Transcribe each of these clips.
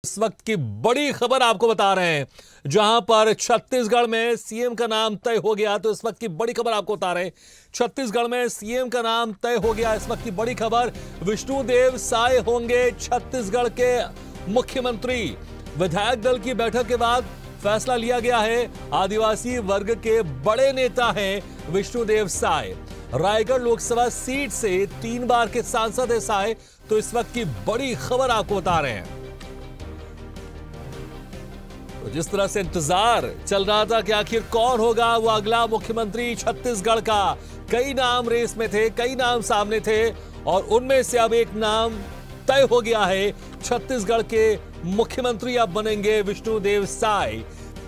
इस वक्त की बड़ी खबर आपको बता रहे हैं, जहां पर छत्तीसगढ़ में सीएम का नाम तय हो गया। तो इस वक्त की बड़ी खबर आपको बता रहे हैं, छत्तीसगढ़ में सीएम का नाम तय हो गया। इस वक्त की बड़ी खबर, विष्णुदेव साय होंगे छत्तीसगढ़ के मुख्यमंत्री। विधायक दल की बैठक के बाद फैसला लिया गया है। आदिवासी वर्ग के बड़े नेता हैं विष्णुदेव साय। रायगढ़ लोकसभा सीट से 3 बार के सांसद है साय। तो इस वक्त की बड़ी खबर आपको बता रहे हैं। तो जिस तरह से इंतजार चल रहा था कि आखिर कौन होगा वो अगला मुख्यमंत्री छत्तीसगढ़ का, कई नाम रेस में थे, कई नाम सामने थे और उनमें से अब एक नाम तय हो गया है। छत्तीसगढ़ के मुख्यमंत्री अब बनेंगे विष्णुदेव साय।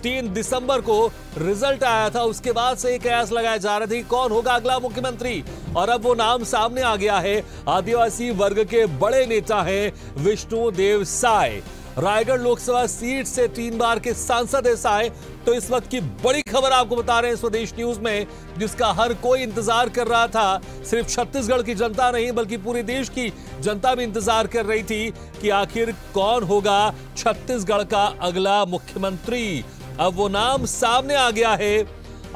3 दिसंबर को रिजल्ट आया था, उसके बाद से कयास लगाए जा रहे थे कौन होगा अगला मुख्यमंत्री और अब वो नाम सामने आ गया है। आदिवासी वर्ग के बड़े नेता हैं विष्णुदेव साय। रायगढ़ लोकसभा सीट से 3 बार के सांसद है साय। तो इस वक्त की बड़ी खबर आपको बता रहे हैं स्वदेश न्यूज में, जिसका हर कोई इंतजार कर रहा था। सिर्फ छत्तीसगढ़ की जनता नहीं बल्कि पूरे देश की जनता भी इंतजार कर रही थी कि आखिर कौन होगा छत्तीसगढ़ का अगला मुख्यमंत्री। अब वो नाम सामने आ गया है।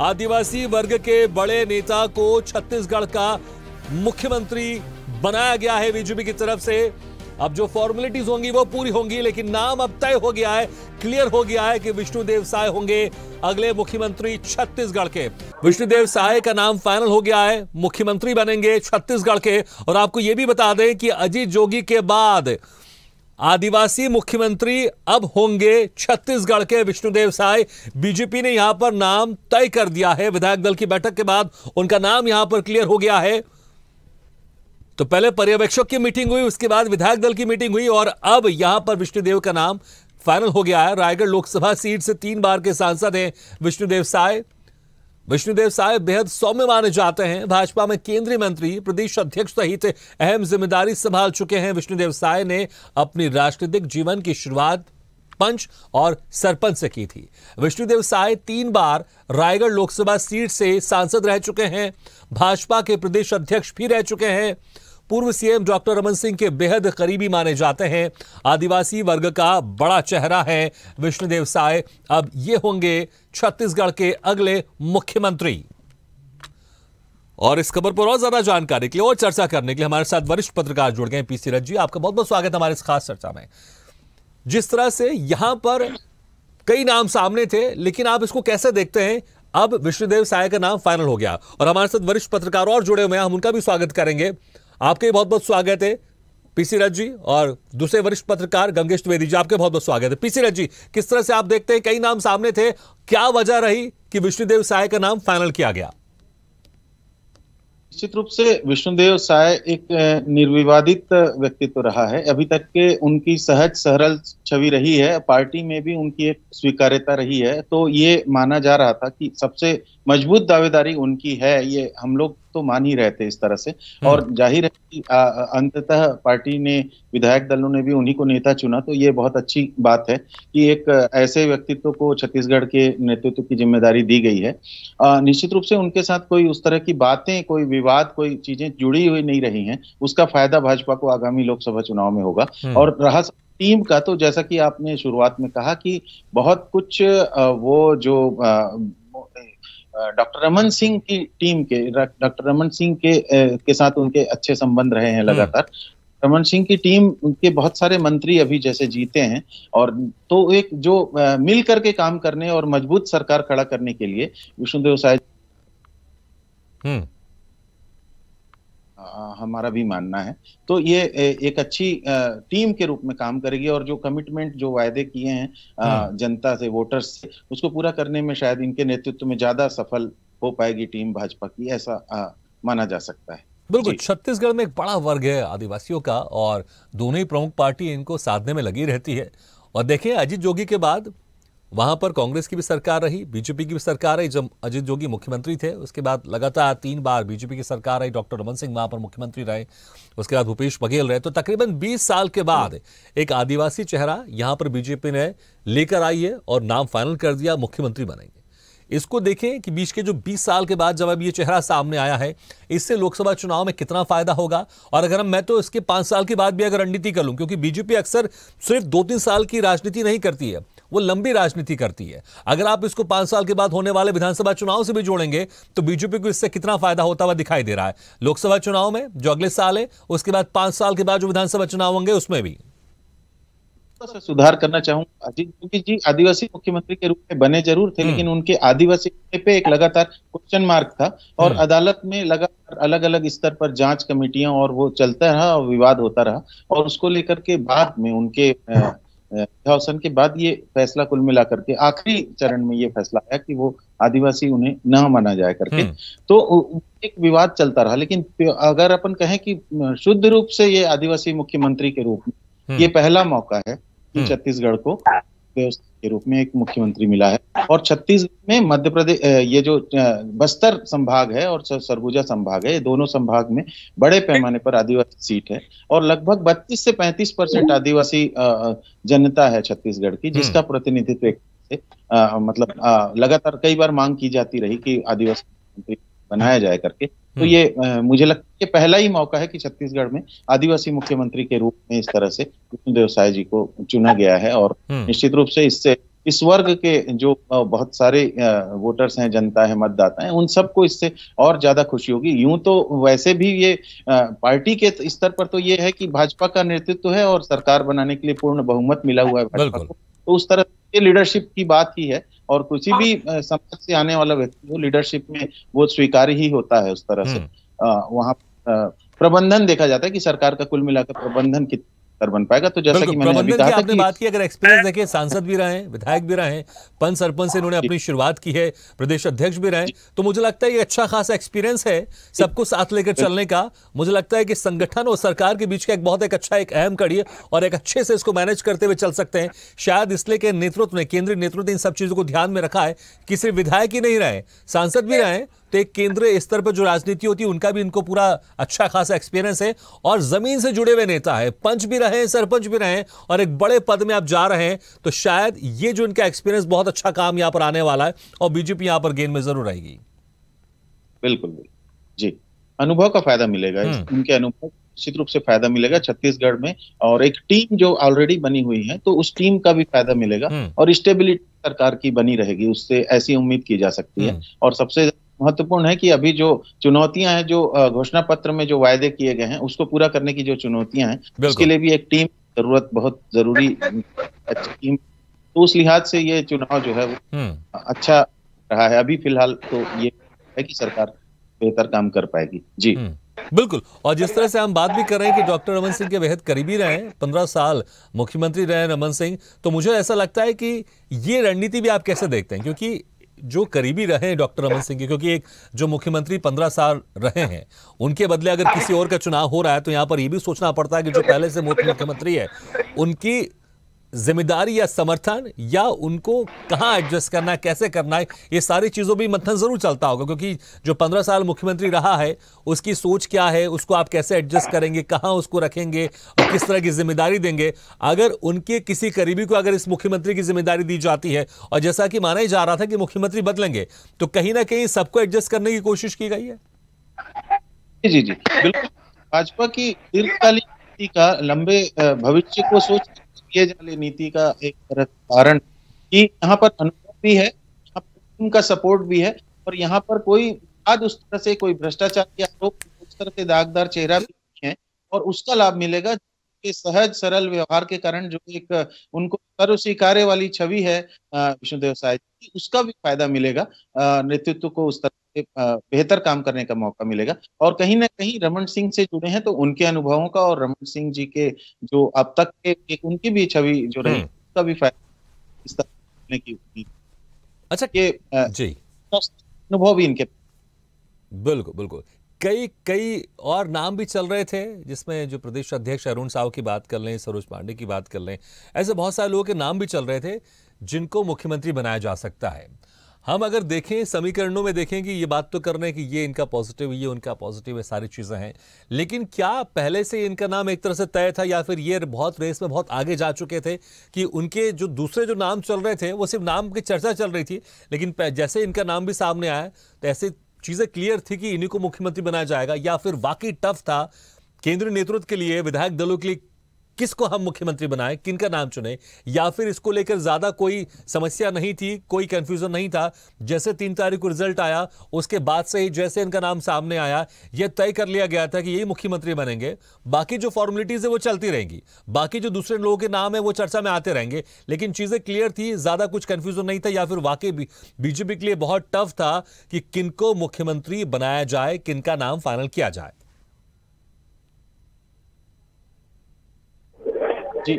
आदिवासी वर्ग के बड़े नेता को छत्तीसगढ़ का मुख्यमंत्री बनाया गया है बीजेपी की तरफ से। अब जो फॉर्मेलिटीज होंगी वो पूरी होंगी, लेकिन नाम अब तय हो गया है, क्लियर हो गया है कि विष्णुदेव साय होंगे अगले मुख्यमंत्री छत्तीसगढ़ के। विष्णुदेव साय का नाम फाइनल हो गया है, मुख्यमंत्री बनेंगे छत्तीसगढ़ के। और आपको यह भी बता दें कि अजीत जोगी के बाद आदिवासी मुख्यमंत्री अब होंगे छत्तीसगढ़ के विष्णुदेव साय। बीजेपी ने यहां पर नाम तय कर दिया है। विधायक दल की बैठक के बाद उनका नाम यहां पर क्लियर हो गया है। तो पहले पर्यवेक्षक की मीटिंग हुई, उसके बाद विधायक दल की मीटिंग हुई और अब यहां पर विष्णुदेव का नाम फाइनल हो गया है। रायगढ़ लोकसभा सीट से 3 बार के सांसद हैं विष्णुदेव साय। विष्णुदेव साय बेहद सौम्य माने जाते हैं। भाजपा में केंद्रीय मंत्री, प्रदेश अध्यक्ष सहित अहम जिम्मेदारी संभाल चुके हैं। विष्णुदेव साय ने अपनी राजनीतिक जीवन की शुरुआत पंच और सरपंच से की थी। विष्णुदेव साय 3 बार रायगढ़ लोकसभा सीट से सांसद रह चुके हैं। भाजपा के प्रदेश अध्यक्ष भी रह चुके हैं। पूर्व सीएम डॉक्टर रमन सिंह के बेहद करीबी माने जाते हैं। आदिवासी वर्ग का बड़ा चेहरा है विष्णुदेव साय। अब ये होंगे छत्तीसगढ़ के अगले मुख्यमंत्री। और इस खबर पर और ज्यादा जानकारी के लिए और चर्चा करने के लिए हमारे साथ वरिष्ठ पत्रकार जुड़ गए पीसी रथ जी। आपका बहुत बहुत स्वागत हमारे इस खास चर्चा में। जिस तरह से यहां पर कई नाम सामने थे, लेकिन आप इसको कैसे देखते हैं? अब विष्णुदेव साय का नाम फाइनल हो गया और हमारे साथ वरिष्ठ पत्रकार और जुड़े हुए हैं, हम उनका भी स्वागत करेंगे। आपके बहुत बहुत स्वागत है पीसी रथ जी और दूसरे वरिष्ठ पत्रकार गंगेश द्विवेदी जी, आपके बहुत बहुत स्वागत है। पीसी रथ जी, किस तरह से आप देखते हैं, कई नाम सामने थे, क्या वजह रही कि विष्णुदेव साय का नाम फाइनल किया गया? निश्चित रूप से विष्णुदेव साय एक निर्विवादित व्यक्तित्व रहा है। अभी तक के उनकी सहज सरल छवि रही है, पार्टी में भी उनकी एक स्वीकार्यता रही है। तो ये माना जा रहा था कि सबसे मजबूत दावेदारी उनकी है, ये हम लोग तो मान ही रहे थे इस तरह से। और जाहिर है कि अंततः पार्टी ने, विधायक दलों ने भी उन्हीं को नेता चुना। तो ये बहुत अच्छी बात है कि एक ऐसे व्यक्तित्व को छत्तीसगढ़ के नेतृत्व की जिम्मेदारी दी गई है। निश्चित रूप से उनके साथ कोई उस तरह की बातें, कोई विवाद, कोई चीजें जुड़ी हुई नहीं रही हैं। उसका फायदा भाजपा को आगामी लोकसभा चुनाव में होगा। और रहा टीम का, तो जैसा कि आपने शुरुआत में कहा कि बहुत कुछ वो जो डॉक्टर रमन सिंह की टीम के, डॉक्टर रमन सिंह के साथ उनके अच्छे संबंध रहे हैं लगातार। रमन सिंह की टीम, उनके बहुत सारे मंत्री अभी जैसे जीते हैं। और तो एक जो मिल करके काम करने और मजबूत सरकार खड़ा करने के लिए विष्णुदेव साय हमारा भी मानना है। तो ये एक अच्छी टीम के रूप में काम करेगी और जो कमिटमेंट, जो वायदे किए हैं जनता से, वोटर्स से, उसको पूरा करने में शायद इनके नेतृत्व में ज्यादा सफल हो पाएगी टीम भाजपा की, ऐसा माना जा सकता है। बिल्कुल, छत्तीसगढ़ में एक बड़ा वर्ग है आदिवासियों का और दोनों ही प्रमुख पार्टी इनको साधने में लगी रहती है। और देखिए, अजीत जोगी के बाद वहां पर कांग्रेस की भी सरकार रही, बीजेपी की भी सरकार रही। जब अजीत जोगी मुख्यमंत्री थे उसके बाद लगातार 3 बार बीजेपी की सरकार रही, डॉक्टर रमन सिंह वहां पर मुख्यमंत्री रहे, उसके बाद भूपेश बघेल रहे। तो तकरीबन 20 साल के बाद एक आदिवासी चेहरा यहां पर बीजेपी ने लेकर आई है और नाम फाइनल कर दिया, मुख्यमंत्री बनेंगे। इसको देखें कि बीच के जो 20 साल के बाद जब अब ये चेहरा सामने आया है, इससे लोकसभा चुनाव में कितना फायदा होगा। और अगर मैं तो इसके 5 साल के बाद भी अगर रणनीति कर लूं, क्योंकि बीजेपी अक्सर सिर्फ 2-3 साल की राजनीति नहीं करती है, वो लंबी राजनीति करती है। अगर आप इसको 5 साल के बाद होने वाले विधानसभा चुनाव से भी जोड़ेंगे तो बीजेपी को इससे कितना फायदा होता हुआ दिखाई दे रहा है लोकसभा चुनाव में जो अगले साल है, उसके बाद 5 साल के बाद जो विधानसभा चुनाव होंगे उसमें भी। से सुधार करना चाहूंगा अजीत, क्योंकि जी आदिवासी मुख्यमंत्री के रूप में बने जरूर थे, लेकिन उनके आदिवासी पे एक लगातार क्वेश्चन मार्क था और अदालत में लगातार अलग अलग स्तर पर जांच कमेटियां और वो चलता रहा और विवाद होता रहा, और उसको लेकर के बाद में उनके अवसान के बाद ये फैसला कुल मिलाकर के आखिरी चरण में ये फैसला आया कि वो आदिवासी उन्हें न माना जाए करके। तो एक विवाद चलता रहा, लेकिन अगर अपन कहें कि शुद्ध रूप से ये आदिवासी मुख्यमंत्री के रूप में ये पहला मौका है कि छत्तीसगढ़ को व्यवस्था के रूप में एक मुख्यमंत्री मिला है। और छत्तीसगढ़ में मध्य प्रदेश, ये जो बस्तर संभाग है और सरगुजा संभाग है, ये दोनों संभाग में बड़े पैमाने पर आदिवासी सीट है और लगभग 32 से 35% आदिवासी जनता है छत्तीसगढ़ की, जिसका प्रतिनिधित्व मतलब लगातार कई बार मांग की जाती रही कि आदिवासी मुख्यमंत्री बनाया जाए करके। तो ये मुझे लगता है कि पहला ही मौका है कि छत्तीसगढ़ में आदिवासी मुख्यमंत्री के रूप में इस तरह से विष्णुदेव साय जी को चुना गया है। और निश्चित रूप से इससे इस वर्ग के जो बहुत सारे वोटर्स हैं, जनता है, मतदाता हैं, उन सबको इससे और ज्यादा खुशी होगी। यूं तो वैसे भी ये पार्टी के स्तर पर तो ये है कि भाजपा का नेतृत्व है और सरकार बनाने के लिए पूर्ण बहुमत मिला हुआ है भाजपा को, तो उस तरह से लीडरशिप की बात ही है। और किसी भी समाज से आने वाला व्यक्ति वो लीडरशिप में वो स्वीकार ही होता है। उस तरह से वहाँ प्रबंधन देखा जाता है कि सरकार का कुल मिलाकर प्रबंधन कितना बन पाएगा। तो जैसा कि मैंने अभी कहा था आपने बात की, अगर एक्सपीरियंस देखें, सांसद भी रहे, विधायक भी रहे, पंच सरपंच से इन्होंने अपनी शुरुआत की है, प्रदेश अध्यक्ष भी रहे, तो मुझे लगता है ये अच्छा खासा एक्सपीरियंस है सबको साथ लेकर चलने का। मुझे लगता है कि संगठन और सरकार के बीच का एक बहुत अच्छा एक अहम कड़ी है और एक अच्छे से इसको मैनेज करते हुए चल सकते हैं। शायद इसलिए के नेतृत्व ने, केंद्रीय नेतृत्व ने इन सब चीजों को ध्यान में रखा है कि सिर्फ विधायक ही नहीं रहे, सांसद भी रहे, तो एक केंद्रीय स्तर पर जो राजनीति होती है उनका भी इनको पूरा अच्छा खासा एक्सपीरियंस है और जमीन से जुड़े हुए नेता है, पंच भी रहे, सरपंच भी रहे और एक बड़े पद में आप जा रहे हैं, तो शायद ये जो इनका एक्सपीरियंस बहुत अच्छा काम यहां पर आने वाला है और बीजेपी यहां पर गेंद में जरूर रहेगी। बिल्कुल जी, अनुभव का फायदा मिलेगा, उनके अनुभव निश्चित रूप से फायदा मिलेगा छत्तीसगढ़ में। और एक टीम जो ऑलरेडी बनी हुई है तो उस टीम का भी फायदा मिलेगा और स्टेबिलिटी सरकार की बनी रहेगी, उससे ऐसी उम्मीद की जा सकती है। और सबसे महत्वपूर्ण है कि अभी जो चुनौतियां हैं, जो घोषणा पत्र में जो वायदे किए गए हैं, उसको पूरा करने की जो चुनौतियां हैं, उसके लिए भी एक टीम जरूरत बहुत जरूरी, अच्छी टीम। तो उस लिहाज से ये चुनाव जो है वो अच्छा रहा है। अभी फिलहाल तो ये है कि सरकार बेहतर काम कर पाएगी। जी बिल्कुल। और जिस तरह से हम बात भी कर रहे हैं कि डॉक्टर रमन सिंह के बेहद करीबी रहे, 15 साल मुख्यमंत्री रहे रमन सिंह, तो मुझे ऐसा लगता है कि ये रणनीति भी आप कैसे देखते हैं, क्योंकि जो करीबी रहे डॉक्टर रमन सिंह के, क्योंकि एक जो मुख्यमंत्री 15 साल रहे हैं उनके बदले अगर किसी और का चुनाव हो रहा है तो यहां पर यह भी सोचना पड़ता है कि जो पहले से मुख्यमंत्री है उनकी जिम्मेदारी या समर्थन या उनको कहां एडजस्ट करना है, कैसे करना है, ये सारी चीजों भी मंथन जरूर चलता होगा, क्योंकि जो 15 साल मुख्यमंत्री रहा है उसकी सोच क्या है, उसको आप कैसे एडजस्ट करेंगे, कहां उसको रखेंगे और किस तरह की जिम्मेदारी देंगे। अगर उनके किसी करीबी को अगर इस मुख्यमंत्री की जिम्मेदारी दी जाती है और जैसा कि माना ही जा रहा था कि मुख्यमंत्री बदलेंगे, तो कहीं ना कहीं सबको एडजस्ट करने की कोशिश की गई है। जी जी बिल्कुल। भाजपा की दीर्घकालीन नीति का, लंबे भविष्य को सोच किए जाने नीति का एक तरह कारण कि यहाँ पर अनुभव भी है, यहाँ पर उनका सपोर्ट भी है और यहाँ पर कोई आज उस तरह से कोई भ्रष्टाचार या आरोप उस तरह से दागदार चेहरा भी नहीं है और उसका लाभ मिलेगा कि सहज सरल व्यवहार के कारण जो एक उनको सर्व स्वीकार्य वाली छवि है विष्णुदेव साय जी, उसका भी फायदा मिलेगा। नेतृत्व को उस तरह से बेहतर काम करने का मौका मिलेगा और कहीं ना कहीं रमन सिंह से जुड़े हैं तो उनके अनुभवों का और रमन सिंह जी के जो अब तक के एक उनकी भी छवि जो रही उसका भी फायदा इस तरह की उम्मीद। अच्छा ये जी अनुभव भी इनके बिल्कुल बिल्कुल। कई और नाम भी चल रहे थे, जिसमें जो प्रदेश अध्यक्ष अरुण साव की बात कर लें, सरोज पांडे की बात कर लें, ऐसे बहुत सारे लोगों के नाम भी चल रहे थे जिनको मुख्यमंत्री बनाया जा सकता है। हम अगर देखें समीकरणों में देखें कि ये बात तो कर रहे हैं कि ये इनका पॉजिटिव, ये उनका पॉजिटिव है, सारी चीजें हैं, लेकिन क्या पहले से इनका नाम एक तरह से तय था या फिर ये बहुत रेस में बहुत आगे जा चुके थे कि उनके जो दूसरे जो नाम चल रहे थे वो सिर्फ नाम की चर्चा चल रही थी, लेकिन जैसे इनका नाम भी सामने आया तो ऐसे चीजें क्लियर थी कि इन्हीं को मुख्यमंत्री बनाया जाएगा, या फिर वाकई टफ था केंद्रीय नेतृत्व के लिए, विधायक दलों के लिए, किसको हम मुख्यमंत्री बनाएं, किनका नाम चुने, या फिर इसको लेकर ज्यादा कोई समस्या नहीं थी, कोई कंफ्यूजन नहीं था? जैसे 3 तारीख को रिजल्ट आया उसके बाद से ही जैसे इनका नाम सामने आया यह तय कर लिया गया था कि यही मुख्यमंत्री बनेंगे, बाकी जो फॉर्मेलिटीज है वो चलती रहेंगी, बाकी जो दूसरे लोगों के नाम है वो चर्चा में आते रहेंगे, लेकिन चीजें क्लियर थी, ज्यादा कुछ कंफ्यूजन नहीं था, या फिर वाकई बीजेपी के लिए बहुत टफ था कि किनको मुख्यमंत्री बनाया जाए, किनका नाम फाइनल किया जाए? जी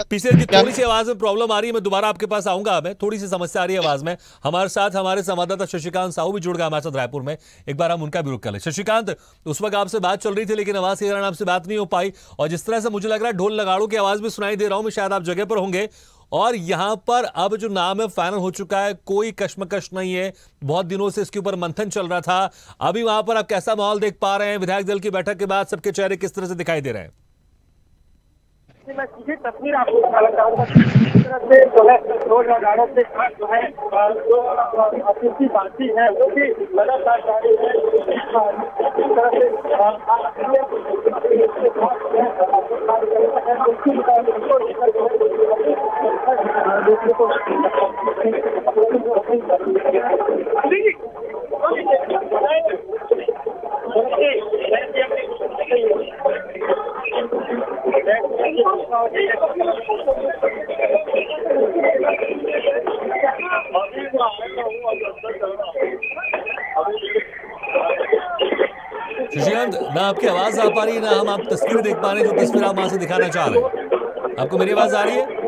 पीछे की थोड़ी सी आवाज में प्रॉब्लम आ रही है, मैं दोबारा आपके पास आऊंगा, मैं थोड़ी सी समस्या आ रही है आवाज में। हमारे साथ हमारे संवाददाता शशिकांत साहू भी जुड़ गए हमारे साथ रायपुर में, एक बार हम उनका भी रुख कर लें। शशिकांत, उस वक्त आपसे बात चल रही थी लेकिन आवाज के कारण आपसे बात नहीं हो पाई, और जिस तरह से मुझे लग रहा है ढोल नगाड़ों की आवाज भी सुनाई दे रहा हूं मैं, शायद आप जगह पर होंगे, और यहां पर अब जो नाम है फाइनल हो चुका है, कोई कश्मकश नहीं है, बहुत दिनों से इसके ऊपर मंथन चल रहा था, अभी वहां पर आप कैसा माहौल देख पा रहे हैं? विधायक दल की बैठक के बाद सबके चेहरे किस तरह से दिखाई दे रहे हैं? मैं सीधी तस्वीर आपको दिखाना चाहूंगा। इस तरह से जो है ढोल नगाड़ों के साथ जो है जो आपसी बातचीत है वो भी लगातार जारी है। इस तरह से शशिकांत, ना आपकी आवाज आ पा रही है, ना हम आप तस्वीर देख पा रहे हैं, जो तस्वीर आप वहां से दिखाना चाह रहे हैं। आपको मेरी आवाज आ रही है?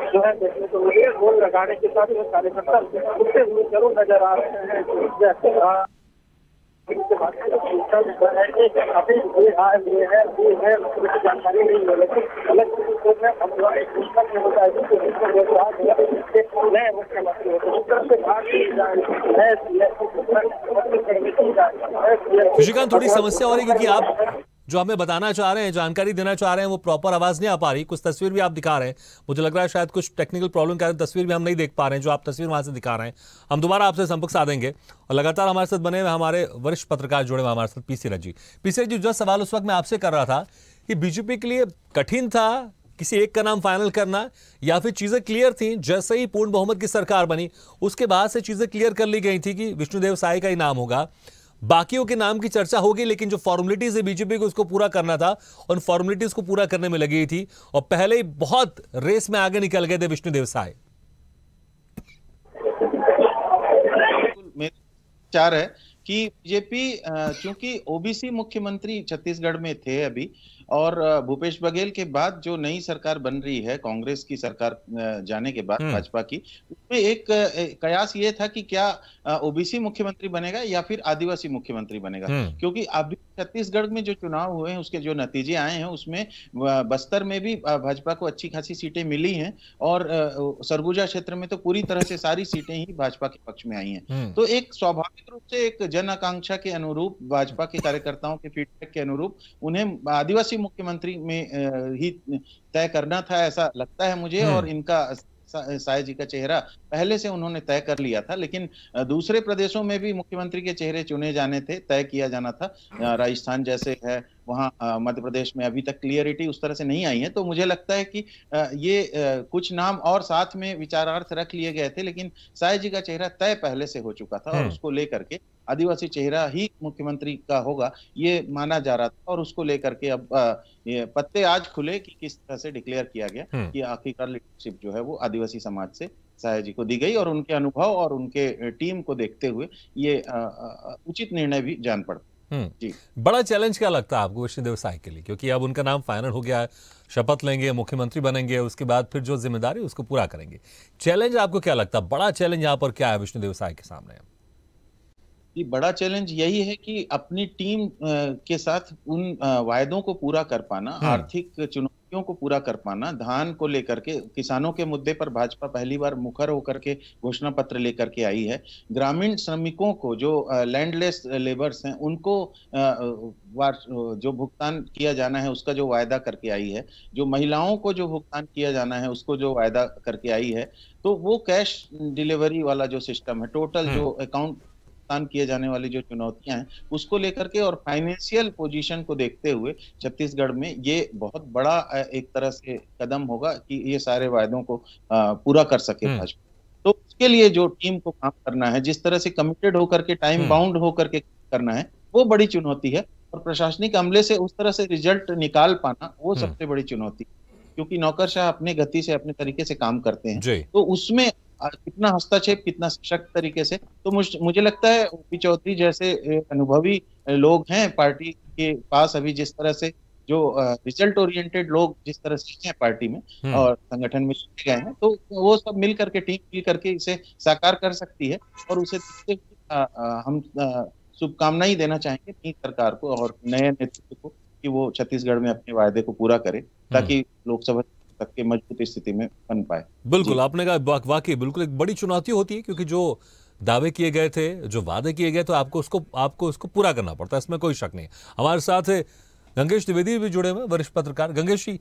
जो है देखने को मिले, ढोल लगाने के साथ कार्यकर्ता उठते हुए जरूर नजर आ रहे हैं। अभी जानकारी नहीं है, लेकिन अलग नए मुख्यमंत्री शशिकांत, थोड़ी समस्या हो रही है क्योंकि आप जो हमें बताना चाह रहे हैं, जानकारी देना चाह रहे हैं, वो प्रॉपर आवाज नहीं आ पा रही, कुछ तस्वीर भी आप दिखा रहे हैं, मुझे लग रहा है शायद कुछ टेक्निकल प्रॉब्लम के कारण तस्वीर भी हम नहीं देख पा रहे हैं जो आप तस्वीर वहां से दिखा रहे हैं। हम दोबारा आपसे संपर्क साधेंगे, और लगातार हमारे साथ बने हुए हमारे वरिष्ठ पत्रकार जुड़े हुए हमारे साथ पीसी रजी। पीसी रजी, जो सवाल उस वक्त मैं आपसे कर रहा था कि बीजेपी के लिए कठिन था किसी एक का नाम फाइनल करना, या फिर चीजें क्लियर थी, जैसे ही पूर्ण बहुमत की सरकार बनी उसके बाद से चीजें क्लियर कर ली गई थी कि विष्णुदेव साय का ही नाम होगा, बाकियों के नाम की चर्चा होगी, लेकिन जो फॉर्मेलिटीज है बीजेपी को उसको पूरा करना था, उन फॉर्मेलिटीज को पूरा करने में लगी थी, और पहले ही बहुत रेस में आगे निकल गए थे विष्णुदेव साय। मेरा विचार है कि बीजेपी चूंकि ओबीसी मुख्यमंत्री छत्तीसगढ़ में थे अभी, और भूपेश बघेल के बाद जो नई सरकार बन रही है कांग्रेस की सरकार जाने के बाद भाजपा की, उसमें एक कयास ये था कि क्या ओबीसी मुख्यमंत्री बनेगा या फिर आदिवासी मुख्यमंत्री बनेगा, क्योंकि अभी छत्तीसगढ़ में जो चुनाव हुए हैं उसके जो नतीजे आए हैं उसमें बस्तर में भी भाजपा को अच्छी खासी सीटें मिली हैं, और सरगुजा क्षेत्र में तो पूरी तरह से सारी सीटें ही भाजपा के पक्ष में आई हैं। तो एक स्वाभाविक रूप से एक जन आकांक्षा के अनुरूप, भाजपा के कार्यकर्ताओं के फीडबैक के अनुरूप उन्हें आदिवासी मुख्यमंत्री में ही तय करना था, ऐसा लगता है मुझे। और इनका साय जी का चेहरा पहले से उन्होंने तय कर लिया था, लेकिन दूसरे प्रदेशों में भी मुख्यमंत्री के चेहरे चुने जाने थे, तय किया जाना था। राजस्थान जैसे है वहाँ, मध्य प्रदेश में अभी तक क्लियरिटी उस तरह से नहीं आई है, तो मुझे लगता है कि ये कुछ नाम और साथ में विचारार्थ रख लिए गए थे, लेकिन साय जी का चेहरा तय पहले से हो चुका था, और उसको लेकर के आदिवासी चेहरा ही मुख्यमंत्री का होगा ये माना जा रहा था, और उसको लेकर के अब ये पत्ते आज खुले कि किस तरह से डिक्लेयर किया गया कि आखिरकार लीडरशिप जो है वो आदिवासी समाज से साय जी को दी गई, और उनके अनुभव और उनके टीम को देखते हुए ये उचित निर्णय भी जान पड़ा। जी, बड़ा चैलेंज क्या लगता है आपको विष्णुदेव साय के लिए, क्योंकि अब उनका नाम फाइनल हो गया है, शपथ लेंगे, मुख्यमंत्री बनेंगे, उसके बाद फिर जो जिम्मेदारी उसको पूरा करेंगे, चैलेंज आपको क्या लगता है, बड़ा चैलेंज यहाँ पर क्या है विष्णुदेव साय के सामने? कि बड़ा चैलेंज यही है कि अपनी टीम के साथ उन वायदों को पूरा कर पाना, आर्थिक चुनौतियों को पूरा कर पाना, धान को लेकर के, किसानों के मुद्दे पर भाजपा पहली बार मुखर होकर के घोषणा पत्र लेकर के आई है। ग्रामीण श्रमिकों को, जो लैंडलेस लेबर्स हैं, उनको जो भुगतान किया जाना है उसका जो वायदा करके आई है, जो महिलाओं को जो भुगतान किया जाना है उसको जो वायदा करके आई है, तो वो कैश डिलीवरी वाला जो सिस्टम है, टोटल जो अकाउंट भुगतान किए जाने वाली जो चुनौतियां हैं उसको लेकर के और फाइनेंशियल पोजीशन को देखते हुए छत्तीसगढ़ में ये बहुत बड़ा एक तरह से कदम होगा कि ये सारे वायदों को पूरा कर सके भाजपा। तो उसके लिए जो टीम को काम करना है, जिस तरह से कमिटेड होकर के, टाइम बाउंड होकर के करना है, वो बड़ी चुनौती है। और प्रशासनिक अमले से उस तरह से रिजल्ट निकाल पाना, वो सबसे बड़ी चुनौती, क्योंकि नौकरशाह अपने गति से, अपने तरीके से काम करते हैं, तो उसमें कितना हस्तक्षेप, कितना सशक्त तरीके से। तो मुझे लगता है ओपी चौधरी जैसे अनुभवी लोग हैं पार्टी के पास अभी, जिस तरह से जो रिजल्ट ओरिएंटेड लोग जिस तरह से हैं पार्टी में और संगठन में गए हैं, तो वो सब मिल करके, टीम मिल करके इसे साकार कर सकती है। और उसे हम शुभकामनाएं देना चाहेंगे नई सरकार को और नए नेतृत्व को कि वो छत्तीसगढ़ में अपने वायदे को पूरा करे, ताकि लोकसभा तक के मजबूत स्थिति में बन पाए। बिल्कुल, आपने कहा वाकई बिल्कुल एक बड़ी चुनौती होती है, क्योंकि जो दावे किए गए थे, जो वादे किए गए, तो आपको उसको पूरा करना पड़ता है, इसमें कोई शक नहीं। हमारे साथ गंगेश द्विवेदी भी जुड़े हुए, वरिष्ठ पत्रकार। गंगेश जी,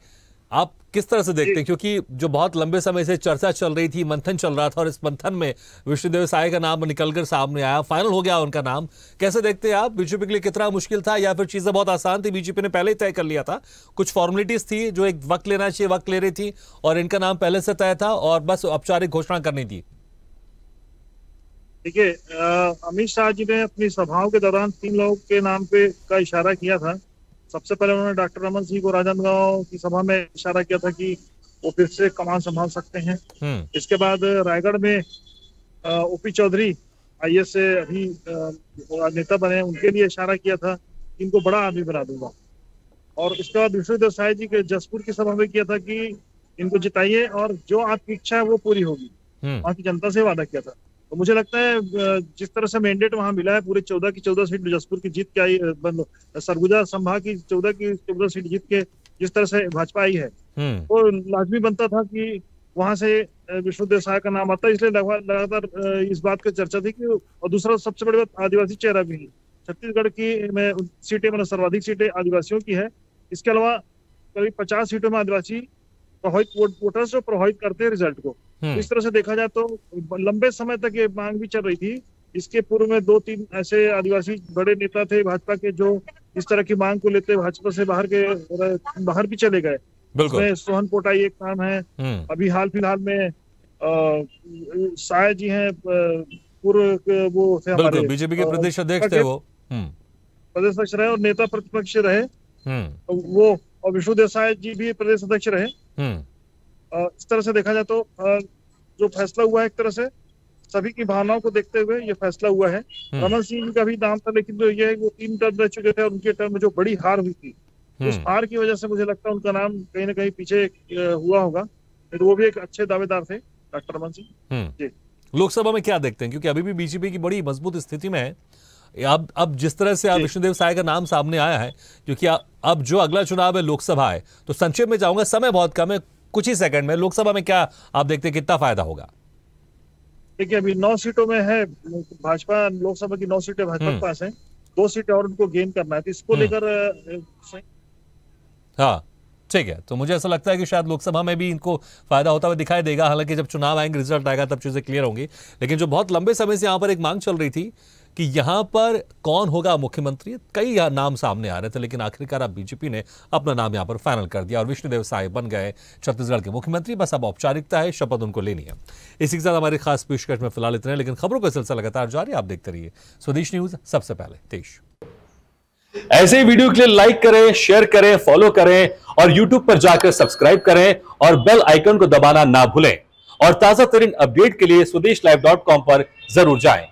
आप किस तरह से देखते हैं, क्योंकि जो बहुत लंबे समय से चर्चा चल रही थी, मंथन चल रहा था, और इस मंथन में विष्णुदेव साय का नाम निकलकर सामने आया, फाइनल हो गया उनका नाम। कैसे देखते हैं आप, बीजेपी के लिए कितना मुश्किल था, या फिर चीजें बहुत आसान थी, बीजेपी ने पहले ही तय कर लिया था, कुछ फॉर्मेलिटीज थी जो एक वक्त लेना चाहिए वक्त ले रही थी, और इनका नाम पहले से तय था और बस औपचारिक घोषणा करनी थी? देखिए, अमित शाह जी ने अपनी सभाओं के दौरान 3 लोगों के नाम पे का इशारा किया था। सबसे पहले उन्होंने डॉक्टर रमन सिंह को राजनांदगांव की सभा में इशारा किया था कि वो फिर से कमान संभाल सकते हैं। इसके बाद रायगढ़ में ओपी चौधरी आईएएस से अभी नेता बने, उनके लिए इशारा किया था कि इनको बड़ा आदमी बना दूंगा। और इसके बाद विष्णुदेव साय जी के जसपुर की सभा में किया था कि इनको जिताइए और जो आपकी इच्छा है वो पूरी होगी, वहाँ की जनता से वादा किया था। तो मुझे लगता है जिस तरह से मैंडेट वहां मिला है, पूरे 14 की 14 सीट जसपुर की जीत के आई, सरगुजा संभाग की 14 की 14 सीट जीत के जिस तरह से भाजपा आई है, तो लाजमी बनता था कि वहां से विष्णुदेव साय का नाम आता है। इसलिए लगातार इस बात की चर्चा थी कि, और दूसरा सबसे बड़ी बात, आदिवासी चेहरा भी है छत्तीसगढ़ की में सीटें, मतलब सर्वाधिक सीटें आदिवासियों की है। इसके अलावा करीब 50 सीटों में आदिवासी वोटर्स जो प्रभावित करते हैं रिजल्ट को। तो इस तरह से देखा जाए तो लंबे समय तक ये मांग भी चल रही थी। इसके पूर्व में 2-3 ऐसे आदिवासी बड़े नेता थे भाजपा के जो इस तरह की मांग को लेते भाजपा से बाहर भी चले गए। उसमें सोहन पोटाई एक नाम है, अभी हाल फिलहाल में साय जी हैं, पूर्व वो थे हमारे बीजेपी के प्रदेश अध्यक्ष थे, वो प्रदेश अध्यक्ष रहे और नेता प्रतिपक्ष रहे वो, और विष्णुदेव साय जी भी प्रदेश अध्यक्ष रहे। इस तरह से देखा जाए तो जो फैसला हुआ है, एक तरह से सभी की भावनाओं को देखते हुए ये फैसला हुआ है। रमन सिंह जी का भी नाम था, लेकिन जो ये वो 3 टर्म रह चुके थे और उनके टर्म में जो बड़ी हार हुई थी, उस हार की वजह से मुझे लगता है उनका नाम कहीं ना कहीं पीछे हुआ होगा। तो वो भी एक अच्छे दावेदार थे डॉक्टर रमन सिंह जी। लोकसभा में क्या देखते हैं, क्योंकि अभी भी बीजेपी की बड़ी मजबूत स्थिति में है। अब जिस तरह से विष्णुदेव साय का नाम सामने आया है, क्योंकि अब जो अगला चुनाव है लोकसभा है, तो संक्षेप में जाऊंगा, समय बहुत कम है, कुछ ही सेकंड में लोकसभा में क्या आप देखते हैं, कितना फायदा होगा? देखिए, अभी 9 सीटों में है भाजपा, लोकसभा की 9 सीटें भाजपा के पास हैं, 2 सीटें और उनको गेन करना है, तो इसको लेकर हाँ ठीक है। तो मुझे ऐसा लगता है कि शायद लोकसभा में भी इनको फायदा होता हुआ दिखाई देगा। हालांकि जब चुनाव आएंगे, रिजल्ट आएगा, तब चीजें क्लियर होंगी। लेकिन जो बहुत लंबे समय से यहाँ पर एक मांग चल रही थी कि यहां पर कौन होगा मुख्यमंत्री, कई नाम सामने आ रहे थे, लेकिन आखिरकार अब बीजेपी ने अपना नाम यहां पर फाइनल कर दिया और विष्णुदेव साय बन गए छत्तीसगढ़ के मुख्यमंत्री। बस अब औपचारिकता है, शपथ उनको लेनी है। इसी के साथ हमारी खास पेशकश में फिलहाल इतने, लेकिन खबरों का सिलसिला लगातार जारी। आप देखते रहिए स्वदेश न्यूज, सबसे पहले देश। ऐसे ही वीडियो के लिए लाइक करें, शेयर करें, फॉलो करें और YouTube पर जाकर सब्सक्राइब करें और बेल आइकन को दबाना ना भूलें। और ताजा तरीन अपडेट के लिए स्वदेशलाइव.com पर जरूर जाएं।